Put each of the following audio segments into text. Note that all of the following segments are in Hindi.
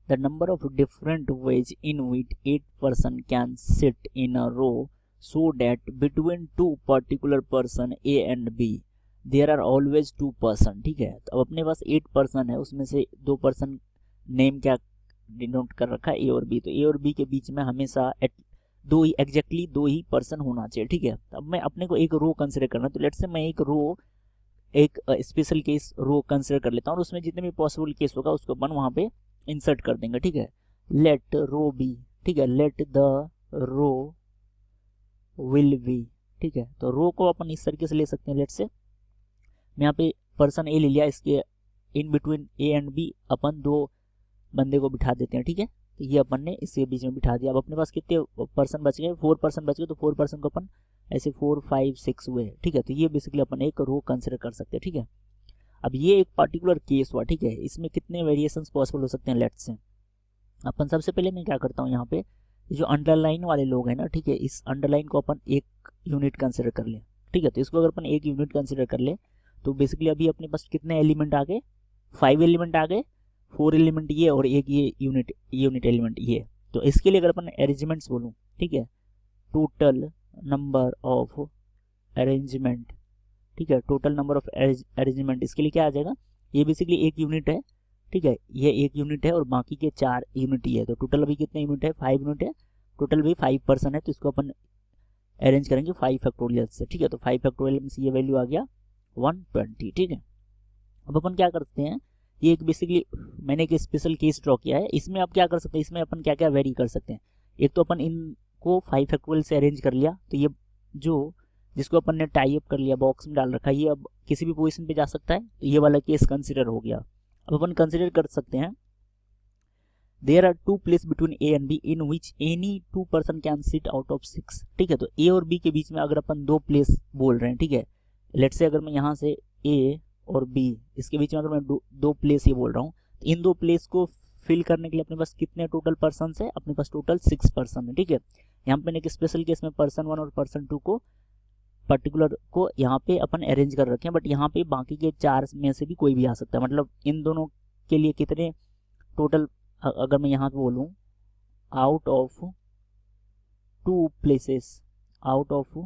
The number of different ways in which 8 person can sit in a row so that between two particular person A and B there are always 2 person। ठीक है, तो अब अपने पास 8 person है, उसमें से 2 person नेम क्या डिनोट कर रखा है, ए और बी। तो ए और बी के बीच में हमेशा दो ही एग्जैक्टली 2 ही पर्सन होना चाहिए। ठीक है, अब मैं अपने को एक रो कंसिडर करना है, तो लेट्स से मैं एक रो, एक स्पेशल केस रो कंसिडर कर लेता हूँ और उसमें जितने भी पॉसिबल केस होगा उसको अपन वहाँ पे इंसर्ट कर देंगे। ठीक है, लेट रो बी, ठीक है, let the row will be. ठीक है, तो रो को अपन इस तरीके से ले सकते हैं। लेट से मैं यहाँ पे पर्सन ए ले लिया, इसके in between A and B अपन 2 बंदे को बिठा देते हैं। ठीक है, तो ये अपन ने इसके बीच में बिठा दिया। अब अपने पास कितने पर्सन बच गए, 4 person बच गए, तो 4 person को अपन ऐसे 4 5 6 हुए। ठीक है, तो ये बेसिकली अपन एक रो कंसिडर कर सकते हैं। ठीक है, अब ये एक पर्टिकुलर केस हुआ। ठीक है, इसमें कितने वेरिएशंस पॉसिबल हो सकते हैं, लेट्स से अपन सबसे पहले मैं क्या करता हूँ, यहाँ पे जो अंडरलाइन वाले लोग हैं ना, ठीक है, इस अंडरलाइन को अपन एक यूनिट कंसिडर कर ले। ठीक है, तो इसको अगर अपन एक यूनिट कंसिडर कर ले तो बेसिकली अभी अपने पास कितने एलिमेंट आ गए, 5 एलिमेंट आ गए, 4 एलिमेंट ये और एक ये यूनिट एलिमेंट ये। तो इसके लिए अगर अपन अरेंजमेंट्स बोलूँ, ठीक है, टोटल नंबर ऑफ अरेंजमेंट, ठीक है, टोटल नंबर ऑफ अरेंजमेंट, इसके लिए क्या आ जाएगा, ये बेसिकली एक यूनिट है। ठीक है, ये एक यूनिट है और बाकी के 4 यूनिट ही है। तो टोटल अभी कितने यूनिट है, 5 यूनिट है, टोटल भी 5 person है, तो इसको अपन अरेंज करेंगे 5 फैक्टोरियल से। ठीक है, तो 5 फैक्टोरियल में से ये वैल्यू आ गया 120। ठीक है, अब अपन क्या करते हैं, ये एक बेसिकली मैंने एक स्पेशल केस ड्रॉ किया है, इसमें आप क्या कर सकते हैं, इसमें अपन क्या क्या वेरी कर सकते हैं। एक तो अपन इनको 5 फैक्टोरियल से अरेंज कर लिया, तो ये जो जिसको अपन ने टाई अप कर लिया, बॉक्स में डाल रखा है, ये अब किसी भी पोजीशन पे जा सकता है, तो ये वाला केस कंसिडर हो गया। अब अपन कंसिडर कर सकते हैं there are 2 place between A and B in which any 2 person can sit out of 6। ठीक है, तो ए और बी के बीच में अगर अपन 2 प्लेस बोल रहे हैं, ठीक है, लेट्स से अगर मैं यहाँ से ए और बी इसके बीच में अगर मैं 2 प्लेस ये बोल रहा हूँ, तो इन 2 प्लेस को फिल करने के लिए अपने पास कितने टोटल पर्सन है, अपने पास टोटल 6 person है। ठीक है, यहाँ पे एक स्पेशल केस में पर्सन 1 और पर्सन 2 को पर्टिकुलर को यहाँ पे अपन अरेंज कर रखे हैं, बट यहाँ पे बाकी के 4 में से भी कोई भी आ सकता है। मतलब इन दोनों के लिए कितने टोटल, अगर मैं यहाँ पे बोलूँ out of 2 places, out of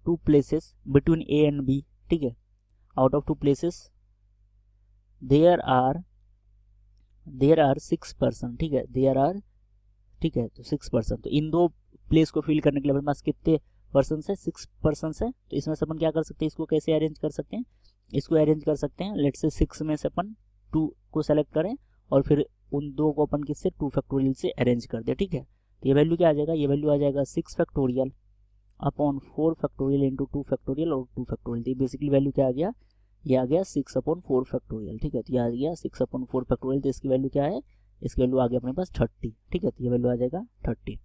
2 places between A and B, ठीक है, out of 2 places there are 6 person। ठीक है, देयर आर, ठीक है, तो 6 person, तो इन 2 प्लेस को फिल करने के लिए अपने पास कितने पर्सन है, 6 person है। तो इसमें से अपन क्या कर सकते हैं, इसको कैसे अरेंज कर सकते हैं, इसको अरेंज कर सकते हैं, लेट्स से 6 में से अपन 2 को सेलेक्ट करें और फिर उन 2 को अपन किससे 2 फैक्टोरियल से अरेंज कर दे। ठीक है, तो ये वैल्यू क्या आ जाएगा, ये वैल्यू आ जाएगा 6 factorial upon 4 factorial into 2 factorial और 2 फैक्टोरियल। तो बेसिकली वैल्यू क्या आ गया, ये आ गया 6/4 फैक्टोरियल। ठीक है, तो ये आ गया 6/4 फैक्टोरियल। तो इसकी वैल्यू क्या है, इसकी वैल्यू आ गया अपने पास 30। ठीक है, तो ये वैल्यू आ जाएगा 30।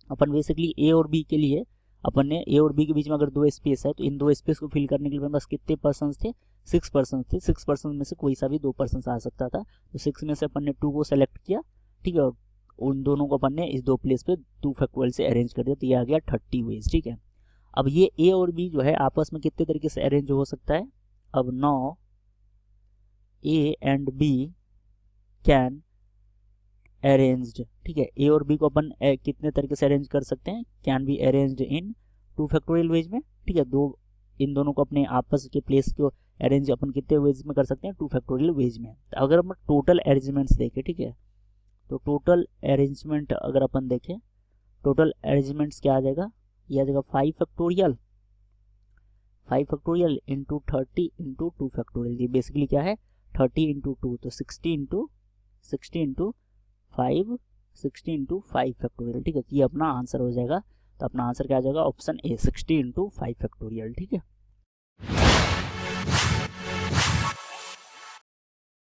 अपन बेसिकली ए और बी के लिए अपन ने ए और बी के बीच में अगर 2 स्पेस है, तो इन 2 स्पेस को फिल करने के लिए अपने पास कितने पर्सन थे, 6 person थे। 6 person में से कोई सा भी 2 person आ सकता था, तो 6 में से अपन ने 2 को सेलेक्ट किया। ठीक है, और उन दोनों को अपन ने इस 2 प्लेस पे 2 फैक्टोरियल से अरेंज कर दिया, तो ये आ गया 30 वेज। ठीक है, अब ये ए और बी जो है आपस में कितने तरीके से अरेंज हो सकता है, अब now A and B can arranged. ठीक है, ए और बी को अपन कितने तरीके से अरेंज कर सकते हैं, can be arranged in 2 factorial veg में। ठीक है, इन दोनों को अपने आपस के प्लेस को अरेंज अपन कितने वेज में कर सकते हैं, 2 फैक्टोरियल वेज में। तो अगर अपन टोटल अरेंजमेंट्स देखें, ठीक है, तो टोटल अरेंजमेंट अगर अपन देखें, टोटल अरेंजमेंट्स क्या आ जाएगा, ये आ जाएगा 5 फैक्टोरियल इंटू 30 इंटू 2 फैक्टोरियल। ये बेसिकली क्या है, 30 इंटू 2, तो 60 इंटू 5 60 इंटू 5 फैक्टोरियल। ठीक है, ये अपना आंसर हो जाएगा। तो अपना आंसर क्या आ जाएगा, ऑप्शन ए 60 इंटू 5 फैक्टोरियल। ठीक है।